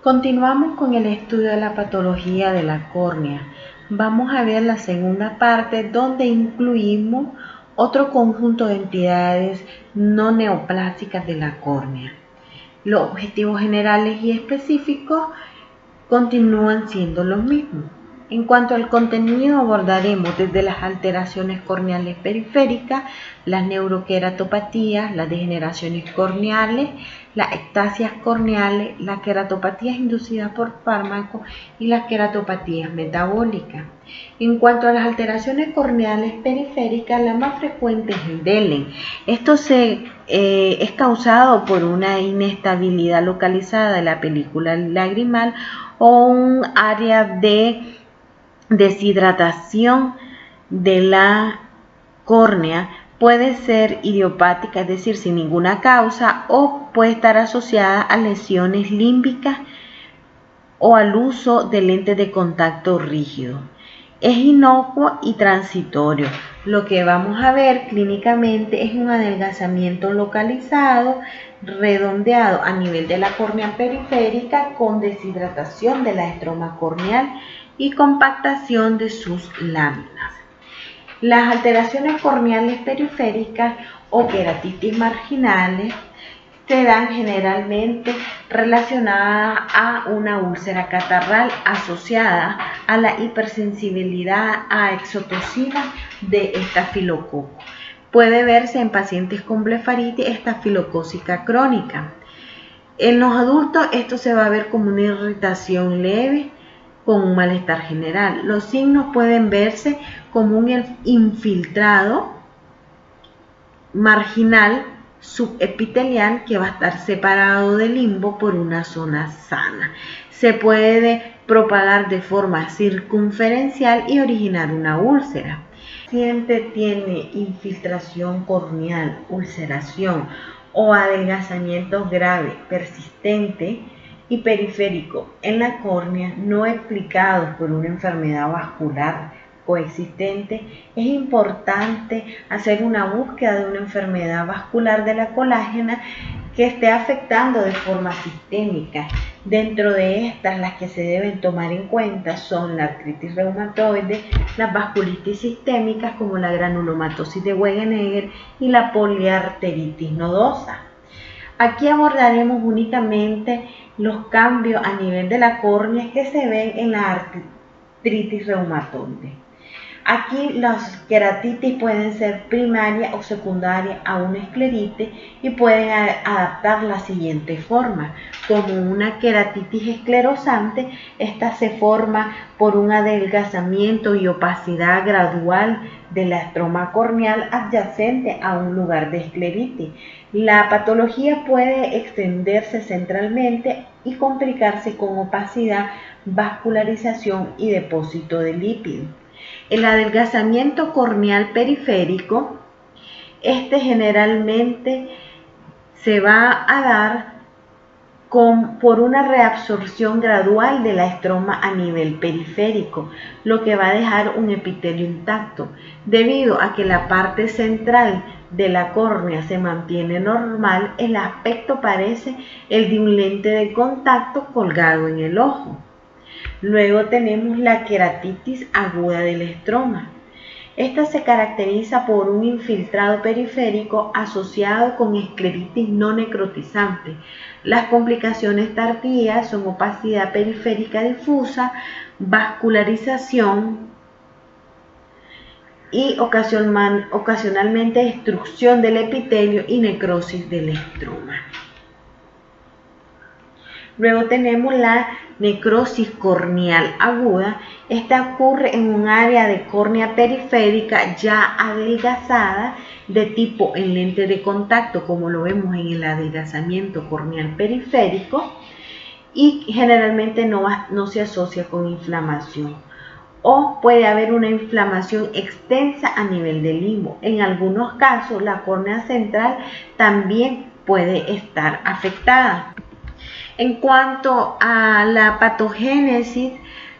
Continuamos con el estudio de la patología de la córnea. Vamos a ver la segunda parte donde incluimos otro conjunto de entidades no neoplásicas de la córnea. Los objetivos generales y específicos continúan siendo los mismos. En cuanto al contenido, abordaremos desde las alteraciones corneales periféricas, las neuroqueratopatías, las degeneraciones corneales, las ectasias corneales, las queratopatías inducidas por fármacos y las queratopatías metabólicas. En cuanto a las alteraciones corneales periféricas, la más frecuente es el DELEN. Esto es causado por una inestabilidad localizada de la película lagrimal o un área de deshidratación de la córnea. Puede ser idiopática, es decir, sin ninguna causa, o puede estar asociada a lesiones límbicas o al uso de lentes de contacto rígido. Es inocuo y transitorio. Lo que vamos a ver clínicamente es un adelgazamiento localizado, redondeado a nivel de la córnea periférica con deshidratación de la estroma corneal y compactación de sus láminas. Las alteraciones corneales periféricas o queratitis marginales se dan generalmente relacionadas a una úlcera catarral asociada a la hipersensibilidad a exotoxinas de estafilococo. Puede verse en pacientes con blefaritis estafilocócica crónica. En los adultos esto se va a ver como una irritación leve con un malestar general. Los signos pueden verse como un infiltrado marginal subepitelial que va a estar separado del limbo por una zona sana. Se puede propagar de forma circunferencial y originar una úlcera. Si el paciente tiene infiltración corneal, ulceración o adelgazamiento grave, persistente y periférico en la córnea no explicados por una enfermedad vascular coexistente, es importante hacer una búsqueda de una enfermedad vascular de la colágena que esté afectando de forma sistémica. Dentro de estas, las que se deben tomar en cuenta son la artritis reumatoide, las vasculitis sistémicas como la granulomatosis de Wegener y la poliarteritis nodosa. Aquí abordaremos únicamente los cambios a nivel de la córnea que se ven en la artritis reumatoide. Aquí las queratitis pueden ser primarias o secundarias a una escleritis y pueden adaptar la siguiente forma. Como una queratitis esclerosante, esta se forma por un adelgazamiento y opacidad gradual de la estroma corneal adyacente a un lugar de escleritis. La patología puede extenderse centralmente y complicarse con opacidad, vascularización y depósito de lípidos. El adelgazamiento corneal periférico, este generalmente se va a dar por una reabsorción gradual de la estroma a nivel periférico, lo que va a dejar un epitelio intacto, debido a que la parte central de la córnea se mantiene normal. El aspecto parece el de un lente de contacto colgado en el ojo. Luego tenemos la queratitis aguda del estroma. Esta se caracteriza por un infiltrado periférico asociado con escleritis no necrotizante. Las complicaciones tardías son opacidad periférica difusa, vascularización y ocasionalmente destrucción del epitelio y necrosis del estroma. Luego tenemos la necrosis corneal aguda. Esta ocurre en un área de córnea periférica ya adelgazada de tipo en lente de contacto, como lo vemos en el adelgazamiento corneal periférico, y generalmente no se asocia con inflamación. O puede haber una inflamación extensa a nivel del limbo. En algunos casos, la córnea central también puede estar afectada. En cuanto a la patogénesis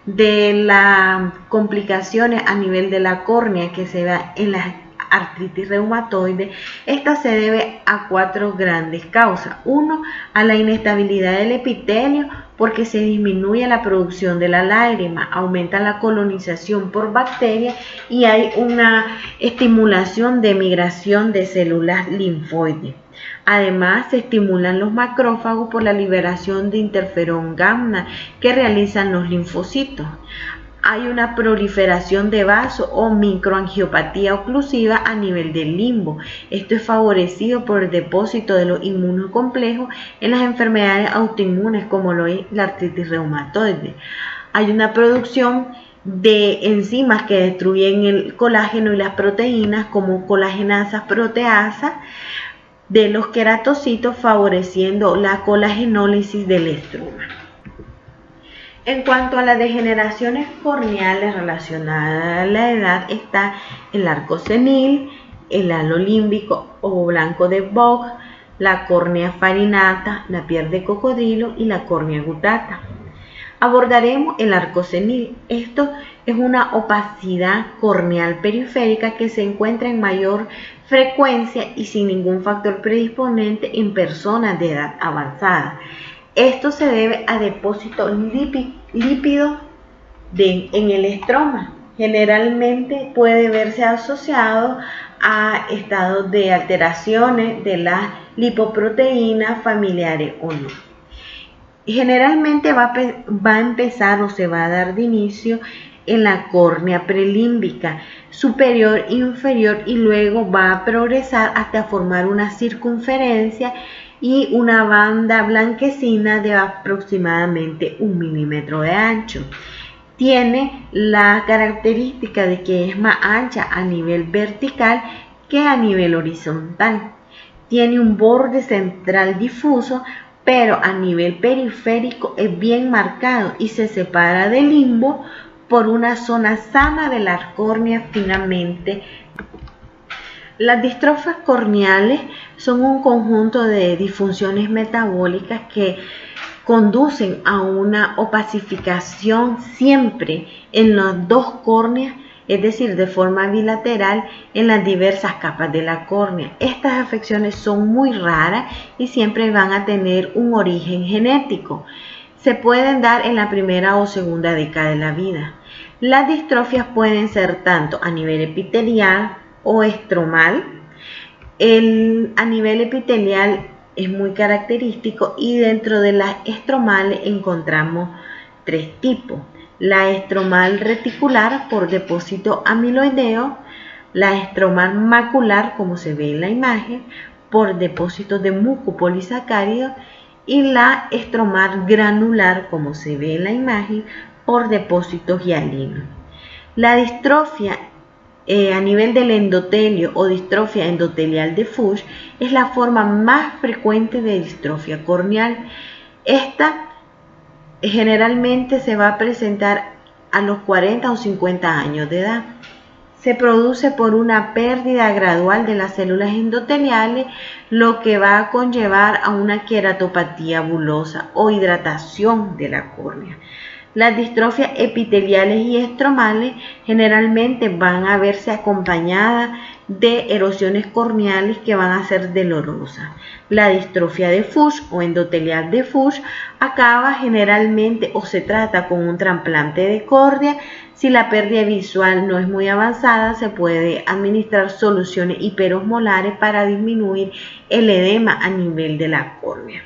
de las complicaciones a nivel de la córnea que se da en la artritis reumatoide, esta se debe a 4 grandes causas. 1, a la inestabilidad del epitelio porque se disminuye la producción de la lágrima, aumenta la colonización por bacterias y hay una estimulación de migración de células linfoides. Además, se estimulan los macrófagos por la liberación de interferón gamma que realizan los linfocitos. Hay una proliferación de vasos o microangiopatía oclusiva a nivel del limbo. Esto es favorecido por el depósito de los inmunocomplejos en las enfermedades autoinmunes como lo es la artritis reumatoide. Hay una producción de enzimas que destruyen el colágeno y las proteínas como colagenasas, proteasas de los queratocitos, favoreciendo la colagenólisis del estroma. En cuanto a las degeneraciones corneales relacionadas a la edad, está el arco senil, el halo límbico o blanco de Vogt, la córnea farinata, la piel de cocodrilo y la córnea gutata. Abordaremos el arco senil. Esto es una opacidad corneal periférica que se encuentra en mayor frecuencia y sin ningún factor predisponente en personas de edad avanzada. Esto se debe a depósitos lípidos en el estroma. Generalmente puede verse asociado a estados de alteraciones de las lipoproteínas familiares o no. Generalmente va a empezar o se va a dar de inicio en la córnea prelímbica superior e inferior y luego va a progresar hasta formar una circunferencia y una banda blanquecina de aproximadamente 1 milímetro de ancho. Tiene la característica de que es más ancha a nivel vertical que a nivel horizontal. Tiene un borde central difuso, pero a nivel periférico es bien marcado y se separa del limbo por una zona sana de la córnea finamente. Las distrofias corneales son un conjunto de disfunciones metabólicas que conducen a una opacificación siempre en las dos córneas, es decir, de forma bilateral en las diversas capas de la córnea. Estas afecciones son muy raras y siempre van a tener un origen genético. Se pueden dar en la primera o segunda década de la vida. Las distrofias pueden ser tanto a nivel epitelial o estromal. A nivel epitelial es muy característico y dentro de las estromales encontramos 3 tipos. La estromal reticular por depósito amiloideo, la estromal macular como se ve en la imagen por depósito de mucopolisacárido y la estromal granular como se ve en la imagen por depósitos hialinos. La distrofia a nivel del endotelio o distrofia endotelial de Fuchs es la forma más frecuente de distrofia corneal. Esta generalmente se va a presentar a los 40 o 50 años de edad. Se produce por una pérdida gradual de las células endoteliales, lo que va a conllevar a una queratopatía bulosa o hidratación de la córnea. Las distrofias epiteliales y estromales generalmente van a verse acompañadas de erosiones corneales que van a ser dolorosas. La distrofia de Fuchs o endotelial de Fuchs acaba generalmente o se trata con un trasplante de córnea. Si la pérdida visual no es muy avanzada, se puede administrar soluciones hiperosmolares para disminuir el edema a nivel de la córnea.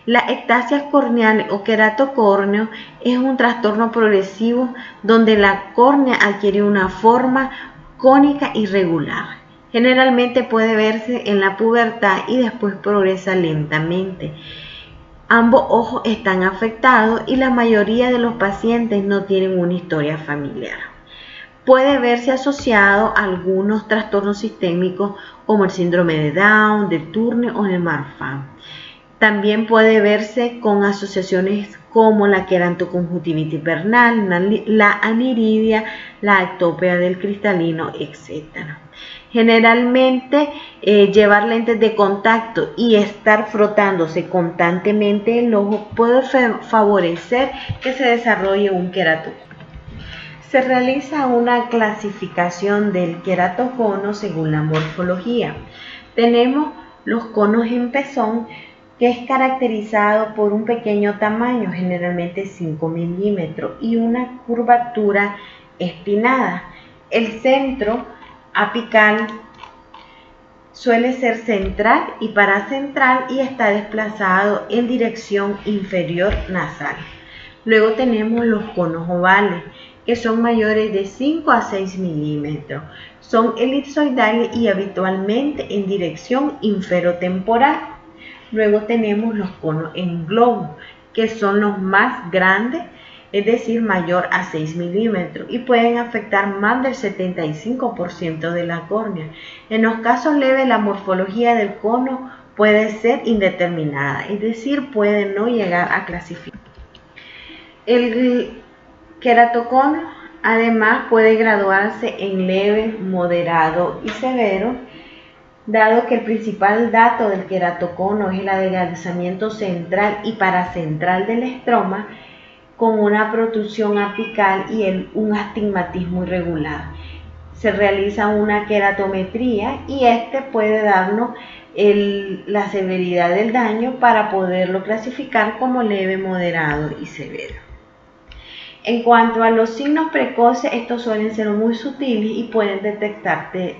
Las ectasias corneales o queratocórneo es un trastorno progresivo donde la córnea adquiere una forma cónica irregular. Generalmente puede verse en la pubertad y después progresa lentamente. Ambos ojos están afectados y la mayoría de los pacientes no tienen una historia familiar. Puede verse asociado a algunos trastornos sistémicos como el síndrome de Down, de Turner o de Marfan. También puede verse con asociaciones como la querantoconjuntivitis vernal, la aniridia, la ectopia del cristalino, etc. Generalmente llevar lentes de contacto y estar frotándose constantemente el ojo puede favorecer que se desarrolle un queratocono. Se realiza una clasificación del queratocono según la morfología. Tenemos los conos en pezón que es caracterizado por un pequeño tamaño, generalmente 5 milímetros, y una curvatura espinada. El centro apical suele ser central y paracentral y está desplazado en dirección inferior nasal. Luego tenemos los conos ovales, que son mayores de 5 a 6 milímetros. Son elipsoidales y habitualmente en dirección inferotemporal. Luego tenemos los conos en globo, que son los más grandes, es decir, mayor a 6 milímetros, y pueden afectar más del 75% de la córnea. En los casos leves, la morfología del cono puede ser indeterminada, es decir, puede no llegar a clasificar. El queratocono además puede graduarse en leve, moderado y severo, dado que el principal dato del queratocono es el adelgazamiento central y paracentral del estroma, con una protrusión apical y un astigmatismo irregular. Se realiza una queratometría y este puede darnos la severidad del daño para poderlo clasificar como leve, moderado y severo. En cuanto a los signos precoces, estos suelen ser muy sutiles y pueden detectarse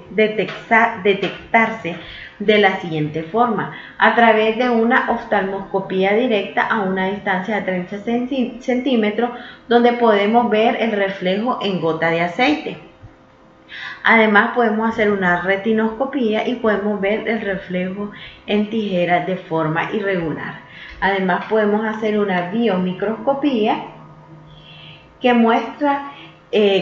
de la siguiente forma: a través de una oftalmoscopía directa a una distancia de 30 centímetros, donde podemos ver el reflejo en gota de aceite. Además, podemos hacer una retinoscopía y podemos ver el reflejo en tijeras de forma irregular. Además, podemos hacer una biomicroscopía que muestra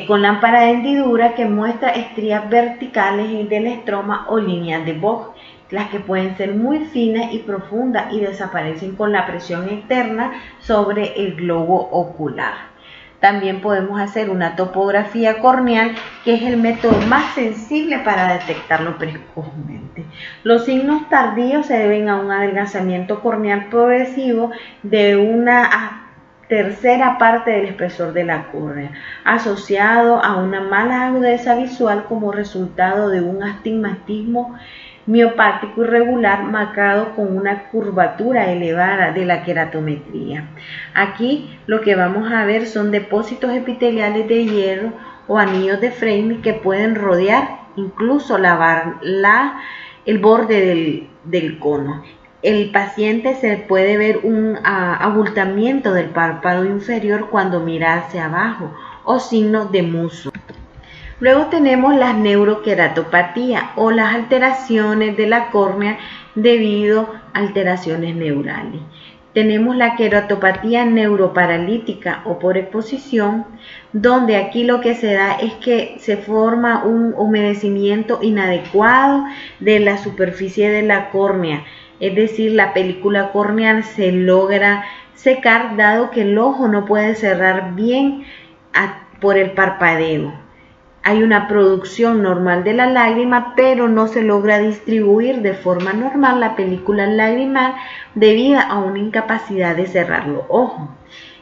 con lámpara de hendidura, que muestra estrías verticales del estroma o líneas de Vogt, las que pueden ser muy finas y profundas y desaparecen con la presión externa sobre el globo ocular. También podemos hacer una topografía corneal, que es el método más sensible para detectarlo precozmente. Los signos tardíos se deben a un adelgazamiento corneal progresivo de una tercera parte del espesor de la córnea, asociado a una mala agudeza visual como resultado de un astigmatismo miopático irregular marcado con una curvatura elevada de la queratometría. Aquí lo que vamos a ver son depósitos epiteliales de hierro o anillos de Freiberg que pueden rodear incluso el borde del cono. El paciente se puede ver un abultamiento del párpado inferior cuando mira hacia abajo o signos de muso. Luego tenemos las neuroqueratopatías o las alteraciones de la córnea debido a alteraciones neurales. Tenemos la queratopatía neuroparalítica o por exposición, donde aquí lo que se da es que se forma un humedecimiento inadecuado de la superficie de la córnea. Es decir, la película corneal se logra secar, dado que el ojo no puede cerrar bien por el parpadeo. Hay una producción normal de la lágrima, pero no se logra distribuir de forma normal la película lagrimal debido a una incapacidad de cerrar los ojos.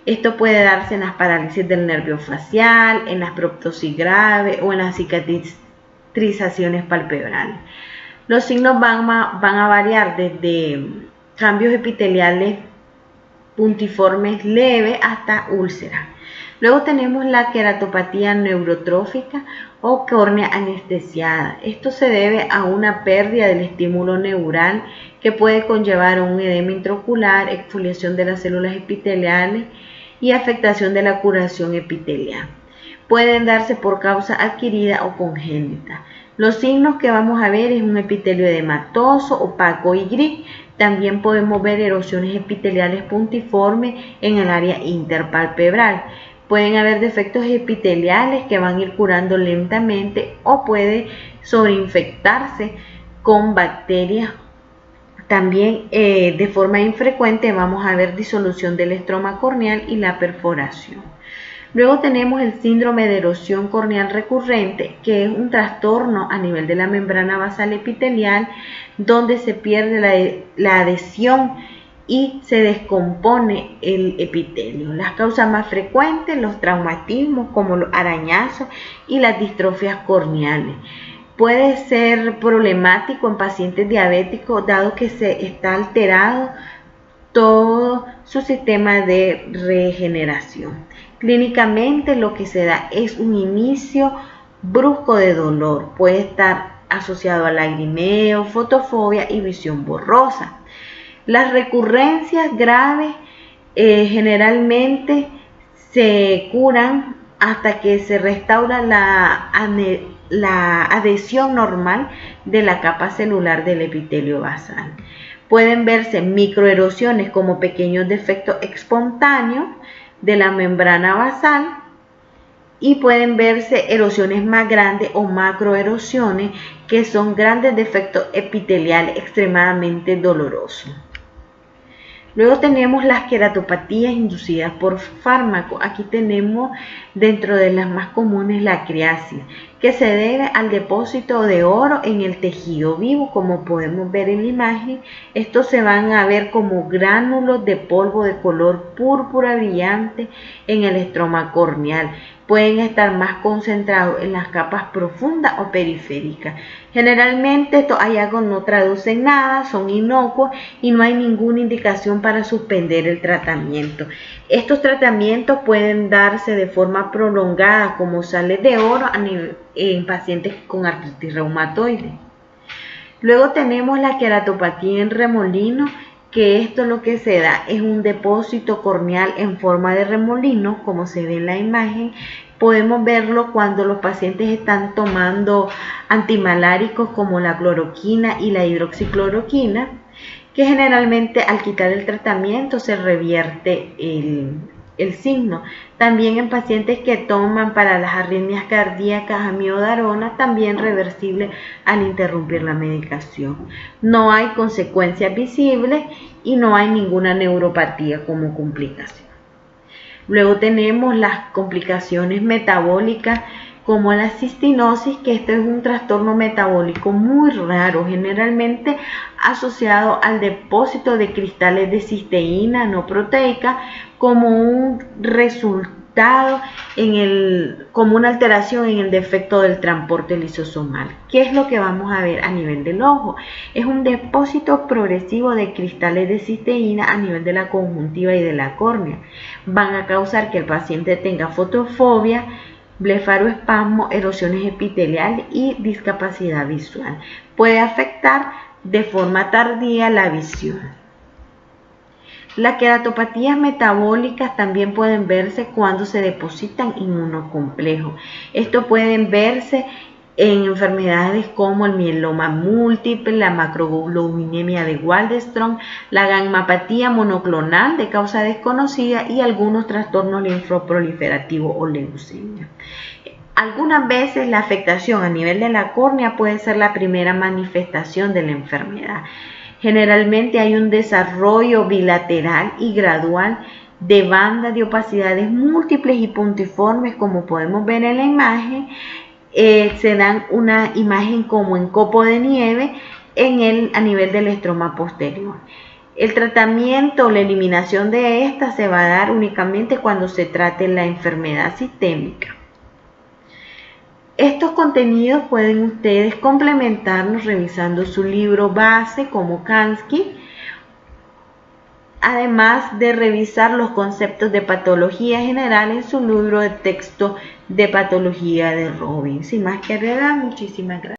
Esto puede darse en las parálisis del nervio facial, en las proptosis graves o en las cicatrizaciones palpebrales. Los signos van a variar desde cambios epiteliales puntiformes leves hasta úlceras. Luego tenemos la queratopatía neurotrófica o córnea anestesiada. Esto se debe a una pérdida del estímulo neural que puede conllevar a un edema intraocular, exfoliación de las células epiteliales y afectación de la curación epitelial. Pueden darse por causa adquirida o congénita. Los signos que vamos a ver es un epitelio edematoso, opaco y gris. También podemos ver erosiones epiteliales puntiformes en el área interpalpebral. Pueden haber defectos epiteliales que van a ir curando lentamente o puede sobreinfectarse con bacterias. También de forma infrecuente vamos a ver disolución del estroma corneal y la perforación. Luego tenemos el síndrome de erosión corneal recurrente, que es un trastorno a nivel de la membrana basal epitelial donde se pierde la adhesión y se descompone el epitelio. Las causas más frecuentes, los traumatismos como los arañazos y las distrofias corneales. Puede ser problemático en pacientes diabéticos dado que se está alterado todo su sistema de regeneración. Clínicamente lo que se da es un inicio brusco de dolor, puede estar asociado a lagrimeo, fotofobia y visión borrosa. Las recurrencias graves generalmente se curan hasta que se restaura la adhesión normal de la capa celular del epitelio basal. Pueden verse microerosiones como pequeños defectos espontáneos de la membrana basal y pueden verse erosiones más grandes o macroerosiones que son grandes defectos epiteliales extremadamente dolorosos. Luego tenemos las queratopatías inducidas por fármacos. Aquí tenemos dentro de las más comunes la criasis, que se debe al depósito de oro en el tejido vivo. Como podemos ver en la imagen, estos se van a ver como gránulos de polvo de color púrpura brillante en el estroma corneal. Pueden estar más concentrados en las capas profundas o periféricas. Generalmente estos hallazgos no traducen nada, son inocuos y no hay ninguna indicación para suspender el tratamiento. Estos tratamientos pueden darse de forma prolongada como sales de oro en pacientes con artritis reumatoide. Luego tenemos la queratopatía en remolino, que esto lo que se da es un depósito corneal en forma de remolino, como se ve en la imagen. Podemos verlo cuando los pacientes están tomando antimaláricos como la cloroquina y la hidroxicloroquina, que generalmente al quitar el tratamiento se revierte el signo. También en pacientes que toman para las arritmias cardíacas amiodarona, también reversible al interrumpir la medicación. No hay consecuencias visibles y no hay ninguna neuropatía como complicación. Luego tenemos las complicaciones metabólicas como la cistinosis, que esto es un trastorno metabólico muy raro, generalmente asociado al depósito de cristales de cisteína no proteica como un resultado como una alteración en el defecto del transporte lisosomal. ¿Qué es lo que vamos a ver a nivel del ojo? Es un depósito progresivo de cristales de cisteína a nivel de la conjuntiva y de la córnea. Van a causar que el paciente tenga fotofobia, blefaroespasmo, erosiones epiteliales y discapacidad visual. Puede afectar de forma tardía la visión. Las queratopatías metabólicas también pueden verse cuando se depositan inmunocomplejos. Esto pueden verse en enfermedades como el mieloma múltiple, la macroglobulinemia de Waldenström, la gammapatía monoclonal de causa desconocida y algunos trastornos linfoproliferativos o leucemia. Algunas veces la afectación a nivel de la córnea puede ser la primera manifestación de la enfermedad. Generalmente hay un desarrollo bilateral y gradual de bandas de opacidades múltiples y puntiformes, como podemos ver en la imagen. Se dan una imagen como en copo de nieve a nivel del estroma posterior. El tratamiento o la eliminación de esta se va a dar únicamente cuando se trate la enfermedad sistémica. Estos contenidos pueden ustedes complementarlos revisando su libro base como Kansky, además de revisar los conceptos de patología general en su libro de texto de patología de Robin. Sin más que agregar, muchísimas gracias.